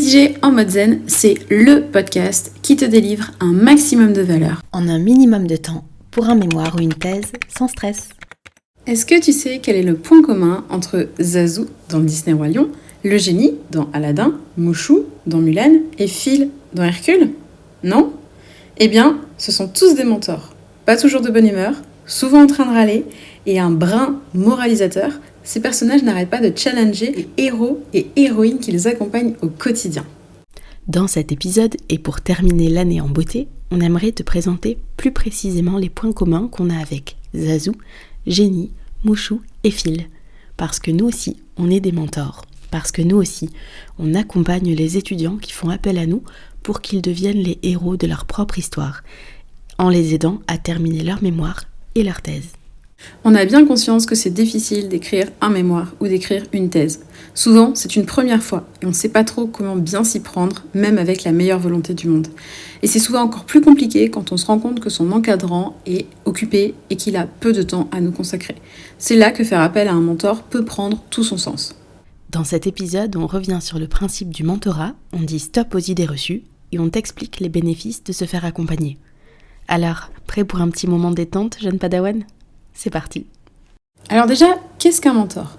Rédiger en mode zen, c'est le podcast qui te délivre un maximum de valeur en un minimum de temps pour un mémoire ou une thèse sans stress. Est-ce que tu sais quel est le point commun entre Zazu dans le Disney Roi Lion, le génie dans Aladdin, Mouchou dans Mulan et Phil dans Hercule? Non? Eh bien, ce sont tous des mentors. Pas toujours de bonne humeur, souvent en train de râler et un brin moralisateur. Ces personnages n'arrêtent pas de challenger les héros et héroïnes qui les accompagnent au quotidien. Dans cet épisode, et pour terminer l'année en beauté, on aimerait te présenter plus précisément les points communs qu'on a avec Zazu, Génie, Mouchou et Phil. Parce que nous aussi, on est des mentors. Parce que nous aussi, on accompagne les étudiants qui font appel à nous pour qu'ils deviennent les héros de leur propre histoire, en les aidant à terminer leur mémoire et leur thèse. On a bien conscience que c'est difficile d'écrire un mémoire ou d'écrire une thèse. Souvent, c'est une première fois et on ne sait pas trop comment bien s'y prendre, même avec la meilleure volonté du monde. Et c'est souvent encore plus compliqué quand on se rend compte que son encadrant est occupé et qu'il a peu de temps à nous consacrer. C'est là que faire appel à un mentor peut prendre tout son sens. Dans cet épisode, on revient sur le principe du mentorat, on dit stop aux idées reçues et on t'explique les bénéfices de se faire accompagner. Alors, prêt pour un petit moment de détente, jeune padawan ? C'est parti. Alors déjà, qu'est-ce qu'un mentor ?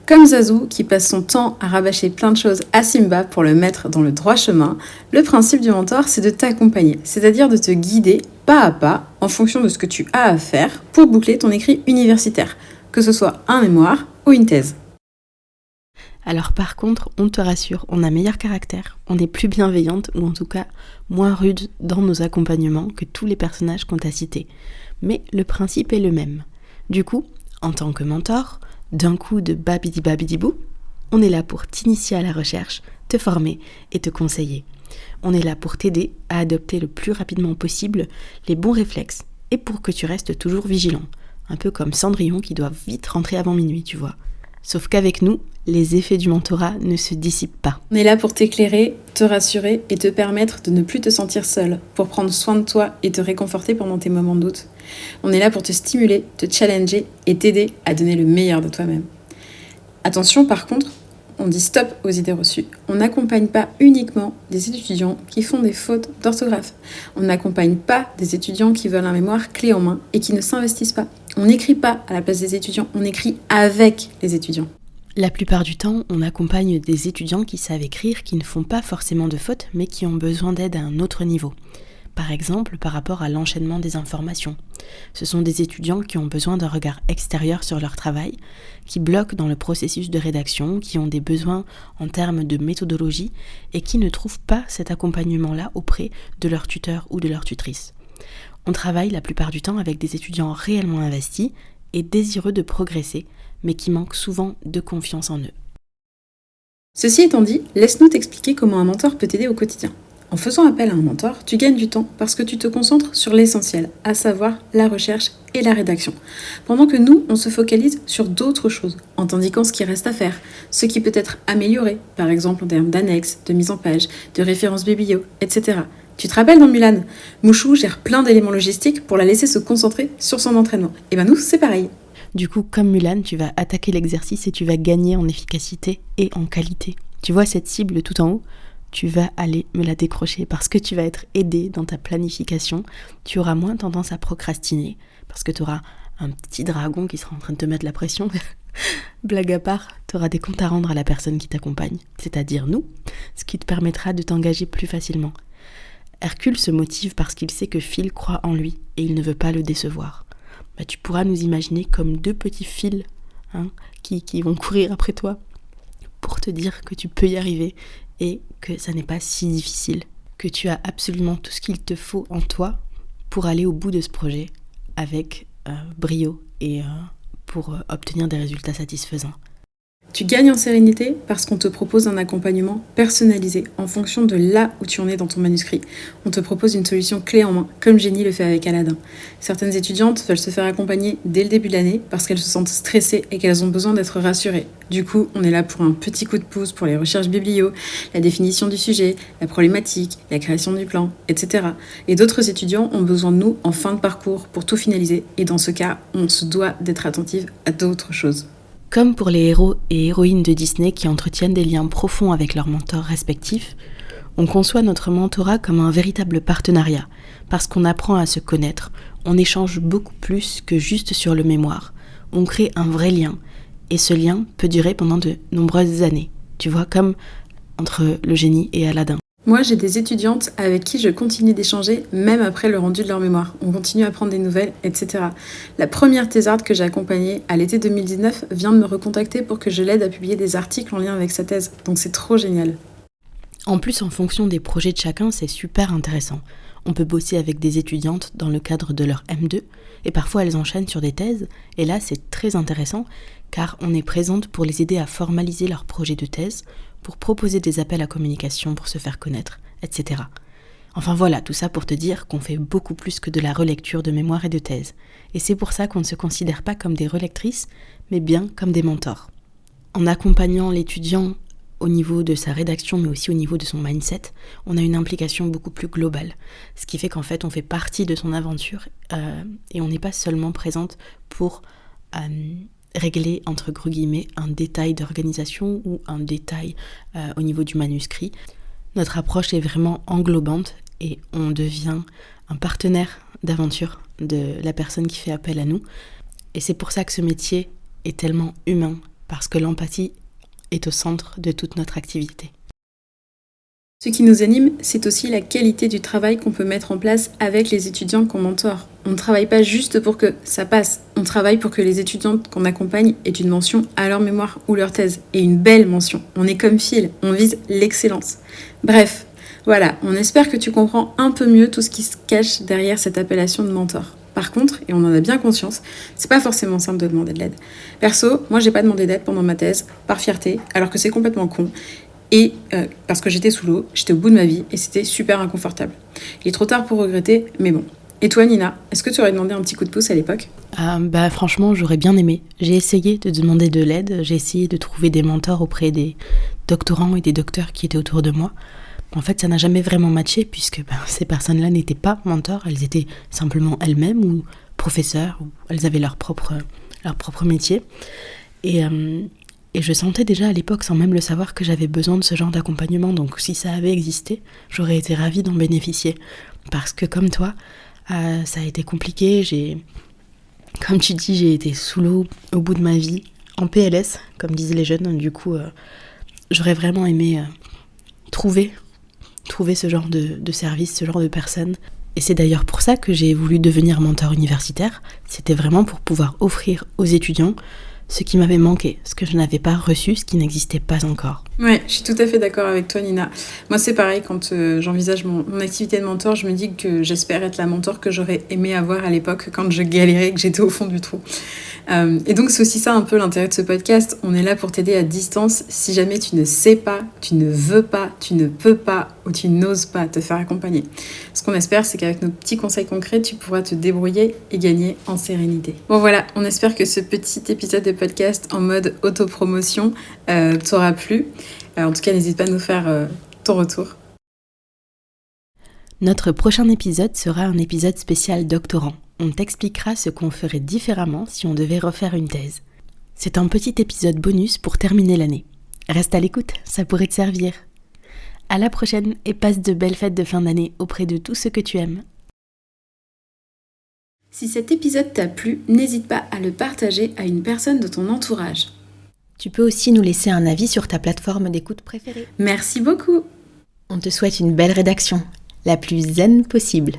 Comme Zazu, qui passe son temps à rabâcher plein de choses à Simba pour le mettre dans le droit chemin, le principe du mentor, c'est de t'accompagner, c'est-à-dire de te guider pas à pas en fonction de ce que tu as à faire pour boucler ton écrit universitaire, que ce soit un mémoire ou une thèse. Alors par contre, on te rassure, on a meilleur caractère, on est plus bienveillante ou en tout cas moins rude dans nos accompagnements que tous les personnages qu'on t'a cités. Mais le principe est le même. Du coup, en tant que mentor, d'un coup de babidi-babidi-bou, on est là pour t'initier à la recherche, te former et te conseiller. On est là pour t'aider à adopter le plus rapidement possible les bons réflexes et pour que tu restes toujours vigilant. Un peu comme Cendrillon qui doit vite rentrer avant minuit, tu vois. Sauf qu'avec nous, les effets du mentorat ne se dissipent pas. On est là pour t'éclairer, te rassurer et te permettre de ne plus te sentir seul, pour prendre soin de toi et te réconforter pendant tes moments de doute. On est là pour te stimuler, te challenger et t'aider à donner le meilleur de toi-même. Attention par contre, on dit stop aux idées reçues. On n'accompagne pas uniquement des étudiants qui font des fautes d'orthographe. On n'accompagne pas des étudiants qui veulent un mémoire clé en main et qui ne s'investissent pas. On n'écrit pas à la place des étudiants, on écrit avec les étudiants. La plupart du temps, on accompagne des étudiants qui savent écrire, qui ne font pas forcément de fautes, mais qui ont besoin d'aide à un autre niveau. Par exemple, par rapport à l'enchaînement des informations. Ce sont des étudiants qui ont besoin d'un regard extérieur sur leur travail, qui bloquent dans le processus de rédaction, qui ont des besoins en termes de méthodologie et qui ne trouvent pas cet accompagnement-là auprès de leur tuteur ou de leur tutrice. On travaille la plupart du temps avec des étudiants réellement investis et désireux de progresser, mais qui manquent souvent de confiance en eux. Ceci étant dit, laisse-nous t'expliquer comment un mentor peut t'aider au quotidien. En faisant appel à un mentor, tu gagnes du temps parce que tu te concentres sur l'essentiel, à savoir la recherche et la rédaction. Pendant que nous, on se focalise sur d'autres choses, en t'indiquant ce qui reste à faire, ce qui peut être amélioré, par exemple en termes d'annexes, de mise en page, de références biblio, etc. Tu te rappelles dans Mulan, Mouchou gère plein d'éléments logistiques pour la laisser se concentrer sur son entraînement. Et ben nous, c'est pareil. Du coup, comme Mulan, tu vas attaquer l'exercice et tu vas gagner en efficacité et en qualité. Tu vois cette cible tout en haut ? Tu vas aller me la décrocher parce que tu vas être aidé dans ta planification. Tu auras moins tendance à procrastiner parce que tu auras un petit dragon qui sera en train de te mettre la pression. Blague à part, tu auras des comptes à rendre à la personne qui t'accompagne, c'est-à-dire nous, ce qui te permettra de t'engager plus facilement. Hercule se motive parce qu'il sait que Phil croit en lui et il ne veut pas le décevoir. Tu pourras nous imaginer comme deux petits fils qui vont courir après toi pour te dire que tu peux y arriver et que ça n'est pas si difficile, que tu as absolument tout ce qu'il te faut en toi pour aller au bout de ce projet avec brio et pour obtenir des résultats satisfaisants. Tu gagnes en sérénité parce qu'on te propose un accompagnement personnalisé en fonction de là où tu en es dans ton manuscrit. On te propose une solution clé en main, comme Génie le fait avec Aladdin. Certaines étudiantes veulent se faire accompagner dès le début de l'année parce qu'elles se sentent stressées et qu'elles ont besoin d'être rassurées. Du coup, on est là pour un petit coup de pouce pour les recherches biblio, la définition du sujet, la problématique, la création du plan, etc. Et d'autres étudiants ont besoin de nous en fin de parcours pour tout finaliser. Et dans ce cas, on se doit d'être attentive à d'autres choses. Comme pour les héros et héroïnes de Disney qui entretiennent des liens profonds avec leurs mentors respectifs, on conçoit notre mentorat comme un véritable partenariat, parce qu'on apprend à se connaître, on échange beaucoup plus que juste sur le mémoire, on crée un vrai lien, et ce lien peut durer pendant de nombreuses années, tu vois, comme entre le génie et Aladdin. Moi, j'ai des étudiantes avec qui je continue d'échanger, même après le rendu de leur mémoire. On continue à prendre des nouvelles, etc. La première thésarde que j'ai accompagnée à l'été 2019 vient de me recontacter pour que je l'aide à publier des articles en lien avec sa thèse. Donc c'est trop génial. En plus, en fonction des projets de chacun, c'est super intéressant. On peut bosser avec des étudiantes dans le cadre de leur M2, et parfois elles enchaînent sur des thèses, et là c'est très intéressant, car on est présente pour les aider à formaliser leur projet de thèse, pour proposer des appels à communication pour se faire connaître, etc. Enfin voilà, tout ça pour te dire qu'on fait beaucoup plus que de la relecture de mémoire et de thèse. Et c'est pour ça qu'on ne se considère pas comme des relectrices, mais bien comme des mentors. En accompagnant l'étudiant au niveau de sa rédaction, mais aussi au niveau de son mindset, on a une implication beaucoup plus globale. Ce qui fait qu'en fait, on fait partie de son aventure et on n'est pas seulement présente pour régler, entre gros guillemets, un détail d'organisation ou un détail au niveau du manuscrit. Notre approche est vraiment englobante et on devient un partenaire d'aventure de la personne qui fait appel à nous. Et c'est pour ça que ce métier est tellement humain, parce que l'empathie est au centre de toute notre activité. Ce qui nous anime, c'est aussi la qualité du travail qu'on peut mettre en place avec les étudiants qu'on mentor. On ne travaille pas juste pour que ça passe, on travaille pour que les étudiantes qu'on accompagne aient une mention à leur mémoire ou leur thèse, et une belle mention. On est comme Phil, on vise l'excellence. Bref, voilà, on espère que tu comprends un peu mieux tout ce qui se cache derrière cette appellation de mentor. Par contre, et on en a bien conscience, c'est pas forcément simple de demander de l'aide. Perso, moi j'ai pas demandé d'aide pendant ma thèse, par fierté, alors que c'est complètement con. Et parce que j'étais sous l'eau, j'étais au bout de ma vie et c'était super inconfortable. Il est trop tard pour regretter, mais bon. Et toi Nina, est-ce que tu aurais demandé un petit coup de pouce à l'époque ? Franchement, j'aurais bien aimé. J'ai essayé de demander de l'aide, j'ai essayé de trouver des mentors auprès des doctorants et des docteurs qui étaient autour de moi. En fait, ça n'a jamais vraiment matché puisque ces personnes-là n'étaient pas mentors, elles étaient simplement elles-mêmes ou professeurs, ou elles avaient leur propre métier. Et je sentais déjà à l'époque, sans même le savoir, que j'avais besoin de ce genre d'accompagnement. Donc si ça avait existé, j'aurais été ravie d'en bénéficier. Parce que comme toi, ça a été compliqué. Comme tu dis, j'ai été sous l'eau au bout de ma vie, en PLS, comme disent les jeunes. Du coup, j'aurais vraiment aimé trouver ce genre de service, ce genre de personnes. Et c'est d'ailleurs pour ça que j'ai voulu devenir mentor universitaire. C'était vraiment pour pouvoir offrir aux étudiants ce qui m'avait manqué, ce que je n'avais pas reçu, ce qui n'existait pas encore. Ouais, je suis tout à fait d'accord avec toi Nina. Moi c'est pareil, quand j'envisage mon activité de mentor, je me dis que j'espère être la mentor que j'aurais aimé avoir à l'époque quand je galérais, que j'étais au fond du trou. Et donc c'est aussi ça un peu l'intérêt de ce podcast, on est là pour t'aider à distance si jamais tu ne sais pas, tu ne veux pas, tu ne peux pas ou tu n'oses pas te faire accompagner. Ce qu'on espère, c'est qu'avec nos petits conseils concrets, tu pourras te débrouiller et gagner en sérénité. Bon voilà, on espère que ce petit épisode de podcast en mode autopromotion t'aura plu. En tout cas, n'hésite pas à nous faire ton retour. Notre prochain épisode sera un épisode spécial doctorant. On t'expliquera ce qu'on ferait différemment si on devait refaire une thèse. C'est un petit épisode bonus pour terminer l'année. Reste à l'écoute, ça pourrait te servir. À la prochaine et passe de belles fêtes de fin d'année auprès de tous ceux que tu aimes. Si cet épisode t'a plu, n'hésite pas à le partager à une personne de ton entourage. Tu peux aussi nous laisser un avis sur ta plateforme d'écoute préférée. Merci beaucoup. On te souhaite une belle rédaction, la plus zen possible.